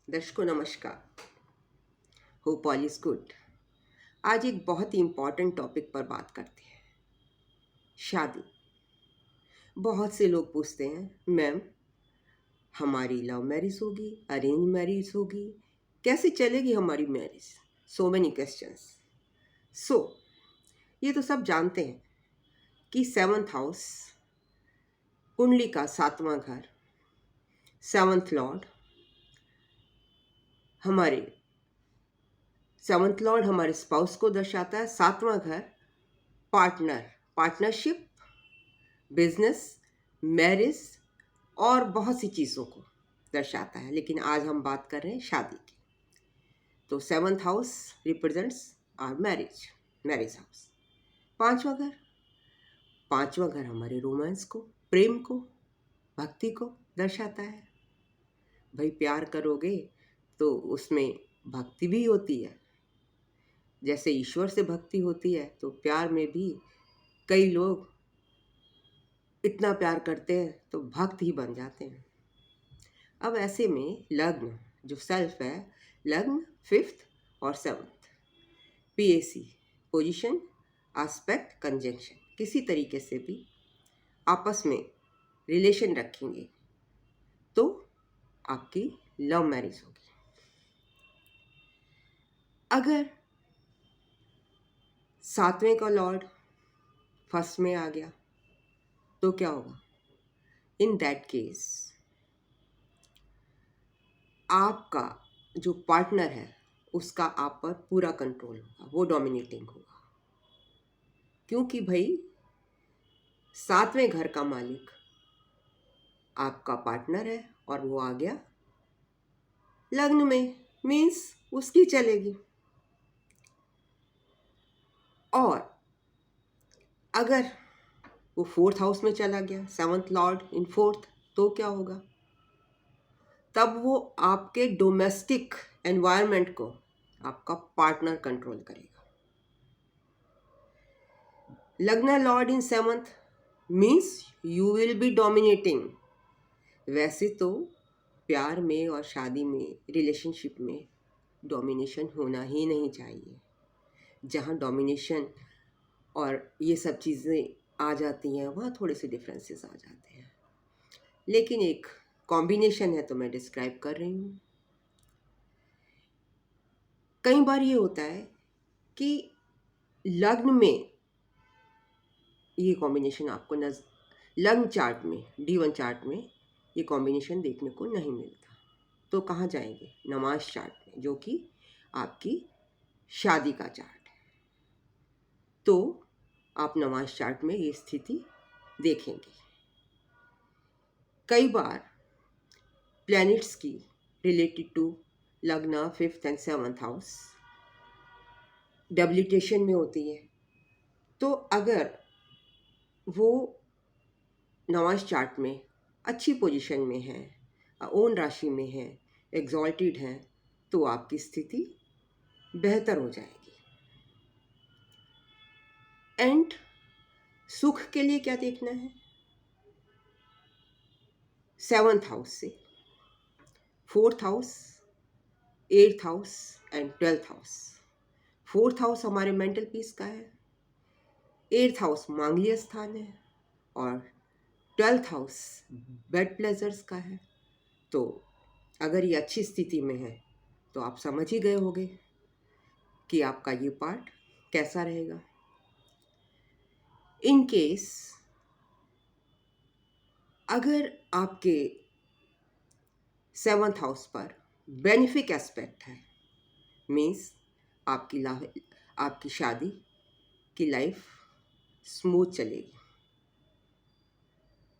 दर्शकों नमस्कार। Hope all is good. आज एक बहुत ही इम्पॉर्टेंट टॉपिक पर बात करते हैं, शादी। बहुत से लोग पूछते हैं, मैम हमारी लव मैरिज होगी, अरेंज मैरिज होगी, कैसे चलेगी हमारी marriage? So many questions. So ये तो सब जानते हैं कि सेवंथ हाउस, कुंडली का सातवां घर, सेवंथ लॉर्ड हमारे सेवंथ लॉर्ड हमारे स्पाउस को दर्शाता है। सातवां घर पार्टनरशिप, बिजनेस, मैरिज और बहुत सी चीज़ों को दर्शाता है। लेकिन आज हम बात कर रहे हैं शादी की। तो seventh house represents our marriage house. पांचवा पांचवा घर हमारे रोमांस को, प्रेम को, भक्ति को दर्शाता है। भाई प्यार करोगे तो उसमें भक्ति भी होती है। जैसे ईश्वर से भक्ति होती है तो प्यार में भी कई लोग इतना प्यार करते हैं तो भक्त ही बन जाते हैं। अब ऐसे में लग्न जो सेल्फ है, लग्न फिफ्थ और seventh, PAC position, aspect, conjunction, किसी तरीके से भी आपस में रिलेशन रखेंगे तो आपकी लव मैरिज होगी। अगर सातवें का लॉर्ड फर्स्ट में आ गया तो क्या होगा? इन दैट केस आपका जो पार्टनर है उसका आप पर पूरा कंट्रोल होगा, वो डोमिनेटिंग होगा। क्योंकि भाई सातवें घर का मालिक आपका पार्टनर है और वो आ गया लग्न में, मीन्स उसकी चलेगी। और अगर वो फोर्थ हाउस में चला गया, सेवंथ लॉर्ड इन फोर्थ, तो क्या होगा? तब वो आपके डोमेस्टिक एनवायरनमेंट को आपका पार्टनर कंट्रोल करेगा। लग्न Lord in seventh means you will be dominating. वैसे तो प्यार में और शादी में, रिलेशनशिप में डोमिनेशन होना ही नहीं चाहिए। जहाँ डोमिनेशन और ये सब चीज़ें आ जाती हैं वहाँ थोड़े से डिफरेंसेस आ जाते हैं। लेकिन एक कॉम्बिनेशन है तो मैं डिस्क्राइब कर रही हूँ। कई बार ये होता है कि लग्न में ये कॉम्बिनेशन आपको लग्न चार्ट में, D1 चार्ट में ये कॉम्बिनेशन देखने को नहीं मिलता। तो कहाँ जाएंगे? नमाज चार्ट में, जो कि आपकी शादी का चार्ट है। तो आप नमाज चार्ट में ये स्थिति देखेंगे। कई बार प्लैनेट्स की रिलेटेड टू लग्न fifth and seventh house debilitation में होती है। तो अगर वो नमाज चार्ट में अच्छी पोजीशन में है, ओन राशि में है, एग्जॉल्टेड है, तो आपकी स्थिति बेहतर हो जाएगी। एंड सुख के लिए क्या देखना है? सेवंथ हाउस से fourth house, eighth house and twelfth house. Fourth house हमारे मेंटल पीस का है, एट्थ हाउस मांगलिक स्थान है और ट्वेल्थ हाउस बेड प्लेजर्स का है। तो अगर ये अच्छी स्थिति में है तो आप समझ ही गए होंगे कि आपका ये पार्ट कैसा रहेगा। इन केस अगर आपके सेवंथ हाउस पर बेनिफिक एस्पेक्ट है, मीन्स आपकी शादी की लाइफ स्मूथ चलेगी।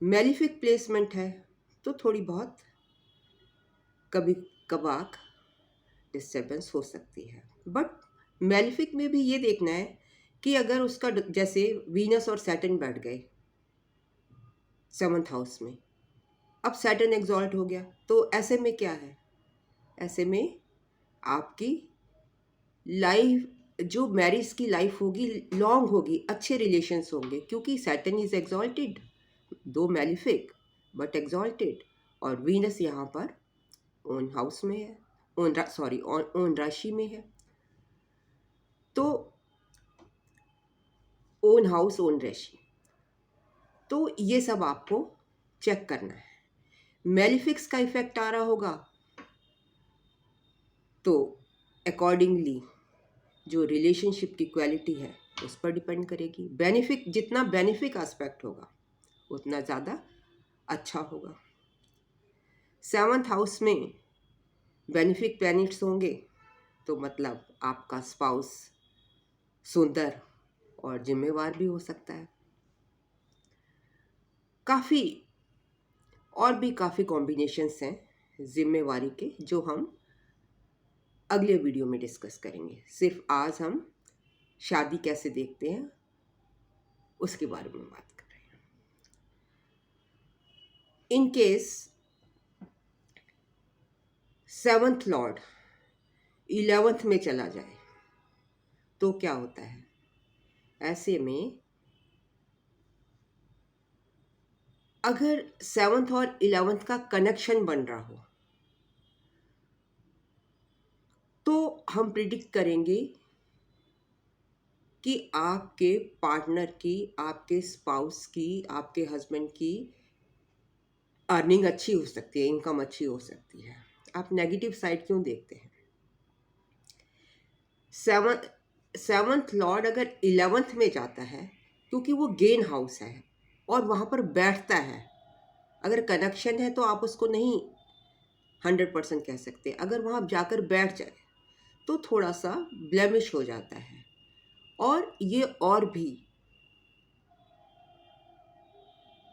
मेलिफिक प्लेसमेंट है तो थोड़ी बहुत कभी कभार डिस्टर्बेंस हो सकती है। बट मेलिफिक में भी ये देखना है कि अगर उसका जैसे वीनस और सैटर्न बैठ गए सेवंथ हाउस में, अब सैटर्न एग्जॉल्ट हो गया, तो ऐसे में क्या है? ऐसे में आपकी लाइफ, जो मैरिज की लाइफ होगी, लॉन्ग होगी, अच्छे रिलेशंस होंगे, क्योंकि सैटर्न इज एग्जॉल्टेड, दो मेलिफिक बट एग्जॉल्टेड, और वीनस यहाँ पर ओन हाउस में है। ओन राशि में है, तो ओन हाउस ओन राशि, तो ये सब आपको चेक करना है। मेलिफिक्स का इफेक्ट आ रहा होगा तो अकॉर्डिंगली जो रिलेशनशिप की क्वालिटी है उस पर डिपेंड करेगी। जितना बेनिफिक एस्पेक्ट होगा उतना ज़्यादा अच्छा होगा। 7th हाउस में बेनिफिक प्लैनेट्स होंगे तो मतलब आपका स्पाउस सुंदर और जिम्मेवार भी हो सकता है। और भी काफ़ी कॉम्बिनेशंस हैं जिम्मेवारी के, जो हम अगले वीडियो में डिस्कस करेंगे। सिर्फ आज हम शादी कैसे देखते हैं उसके बारे में बात कर रहे हैं। In case 7th Lord 11th में चला जाए तो क्या होता है? ऐसे में अगर 7th और 11th का कनेक्शन बन रहा हो तो हम प्रिडिक्ट करेंगे कि आपके पार्टनर की, आपके स्पाउस की, आपके हस्बैंड की अर्निंग अच्छी हो सकती है, इनकम अच्छी हो सकती है। आप नेगेटिव साइड क्यों देखते हैं? 7th लॉर्ड अगर 11th में जाता है, क्योंकि वो गेन हाउस है और वहाँ पर बैठता है। अगर कनेक्शन है तो आप उसको नहीं 100% कह सकते। अगर वहाँ जाकर बैठ जाए तो थोड़ा सा ब्लेमिश हो जाता है। और ये और भी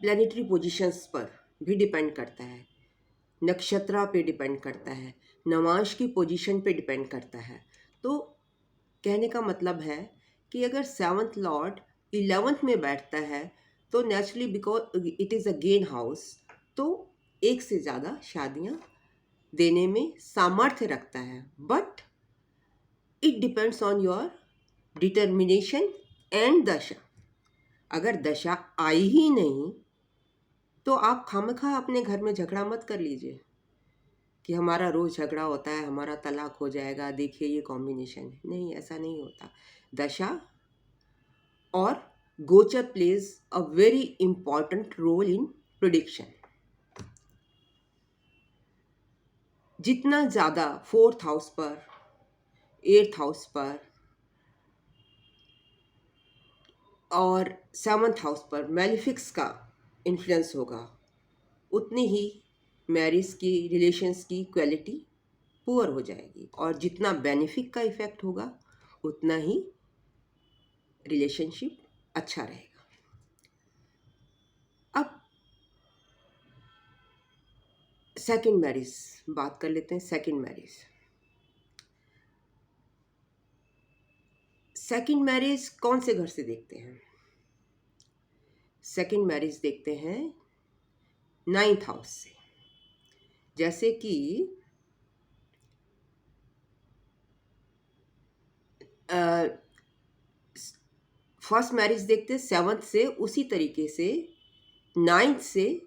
प्लैनेटरी पोजीशंस पर भी डिपेंड करता है, नक्षत्र पे डिपेंड करता है, नवांश की पोजीशन पे डिपेंड करता है। तो कहने का मतलब है कि अगर 7th लॉर्ड 11th में बैठता है तो naturally, because it is a gain house, तो एक से ज़्यादा शादियाँ देने में सामर्थ्य रखता है। But it depends on your determination and दशा। अगर दशा आई ही नहीं तो आप खामखा अपने घर में झगड़ा मत कर लीजिए कि हमारा रोज़ झगड़ा होता है, हमारा तलाक हो जाएगा, देखिए ये कॉम्बिनेशन है। नहीं, ऐसा नहीं होता। दशा और गोचर plays a very important role in prediction. जितना ज़्यादा 4th हाउस पर, 8th हाउस पर और 7th हाउस पर मैलिफिक्स का इन्फ्लुएंस होगा, उतनी ही मैरिज की, रिलेशंस की क्वालिटी पुअर हो जाएगी। और जितना बेनिफिक का इफेक्ट होगा उतना ही रिलेशनशिप अच्छा रहेगा। अब सेकंड मैरिज बात कर लेते हैं। सेकंड मैरिज कौन से घर से देखते हैं? सेकंड मैरिज देखते हैं 9th हाउस से। जैसे कि फर्स्ट मैरिज देखते हैं 7th से, उसी तरीके से 9th से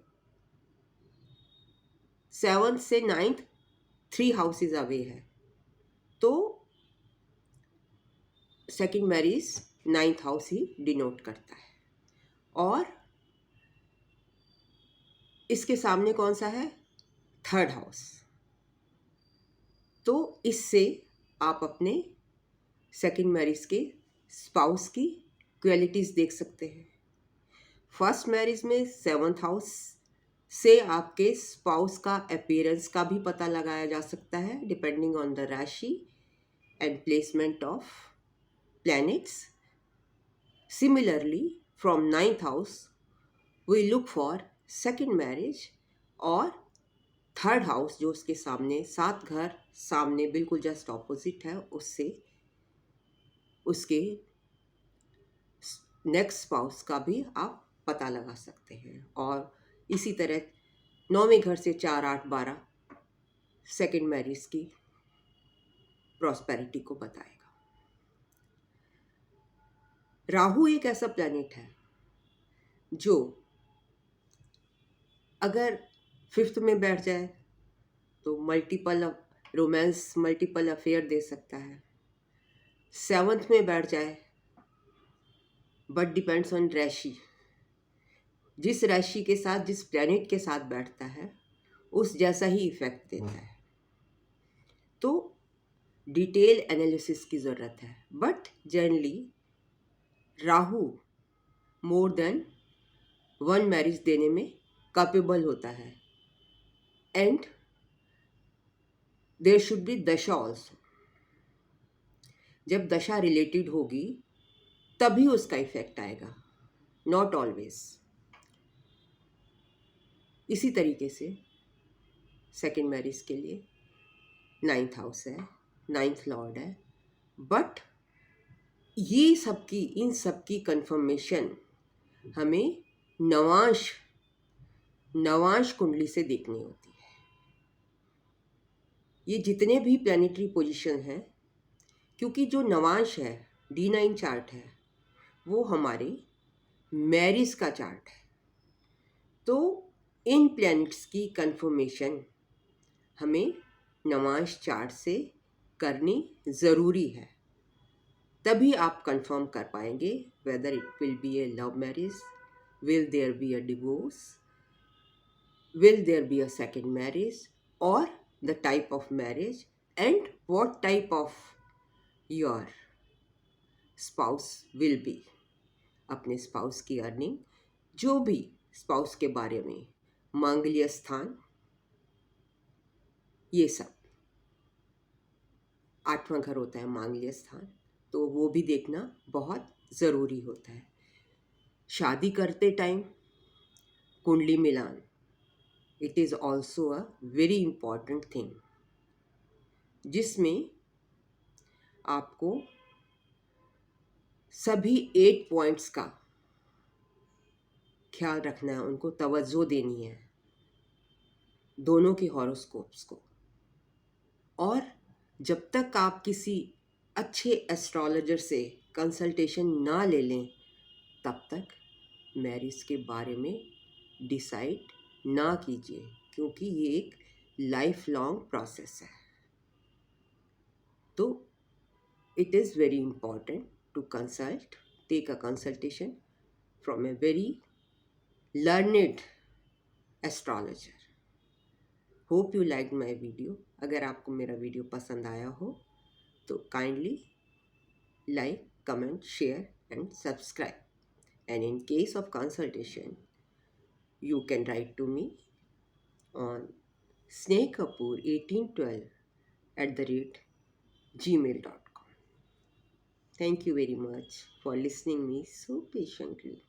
9th 3 हाउसेज अवे है, तो सेकंड मैरिज 9th हाउस ही डिनोट करता है। और इसके सामने कौन सा है? 3rd house. तो इससे आप अपने सेकंड मैरिज के स्पाउस की क्वालिटीज़ देख सकते हैं। फर्स्ट मैरिज में 7th हाउस से आपके स्पाउस का अपीयरेंस का भी पता लगाया जा सकता है, डिपेंडिंग ऑन द राशि and placement of planets. Similarly, from 9th house, we look for second marriage, और 3rd हाउस जो उसके सामने, 7 घर सामने बिल्कुल जस्ट ऑपोजिट है, उससे उसके नेक्स्ट स्पाउस का भी आप पता लगा सकते हैं। और इसी तरह 9वें घर से 4, 8, 12 सेकेंड मैरिज की प्रॉस्पेरिटी को बताएगा। राहु एक ऐसा प्लैनेट है जो अगर 5th में बैठ जाए तो मल्टीपल रोमांस मल्टीपल अफेयर दे सकता है। सेवंथ में बैठ जाए, बट डिपेंड्स ऑन राशि। जिस राशि के साथ, जिस प्लैनेट के साथ बैठता है, उस जैसा ही इफेक्ट देता है। तो डिटेल एनालिसिस की ज़रूरत है, but generally Rahu more than one marriage देने में कैपेबल होता है। एंड देयर शुड बी दशा ऑल्सो। जब दशा रिलेटेड होगी तभी उसका इफेक्ट आएगा, नॉट ऑलवेज। इसी तरीके से सेकेंड मैरिज के लिए 9th हाउस है, 9th लॉर्ड है, बट ये सबकी, इन सबकी कंफर्मेशन हमें नवांश कुंडली से देखनी होती है। ये जितने भी प्लैनेटरी पोजीशन हैं, क्योंकि जो नवांश है, D9 चार्ट है, वो हमारे मैरिज का चार्ट है। तो इन प्लैनेट्स की कंफर्मेशन हमें नवांश चार्ट से करनी ज़रूरी है, तभी आप कंफर्म कर पाएंगे whether it will be a love marriage, will there be a divorce, will there be a second marriage, or the type of marriage, and what type of your spouse will be। अपने spouse की earning, जो भी spouse के बारे में, मांगल्य स्थान, ये सब 8वां घर होता है मांगल्य स्थान, तो वो भी देखना बहुत ज़रूरी होता है। शादी करते टाइम कुंडली मिलान, it is also a very important thing, जिसमें आपको सभी 8 पॉइंट्स का ख्याल रखना है, उनको तवज्जो देनी है, दोनों के हॉरोस्कोप्स को। और जब तक आप किसी अच्छे एस्ट्रोलॉजर से कंसल्टेशन ना ले लें, तब तक मैरिज के बारे में डिसाइड ना कीजिए, क्योंकि ये एक लाइफ लॉन्ग प्रोसेस है। तो it is very important to take a consultation from a very learned astrologer। Hope you liked my video। अगर आपको मेरा वीडियो पसंद आया हो तो kindly like, comment, share and subscribe। And in case of consultation, you can write to me on snehkapoor1812@gmail.com। Thank you very much for listening me so patiently।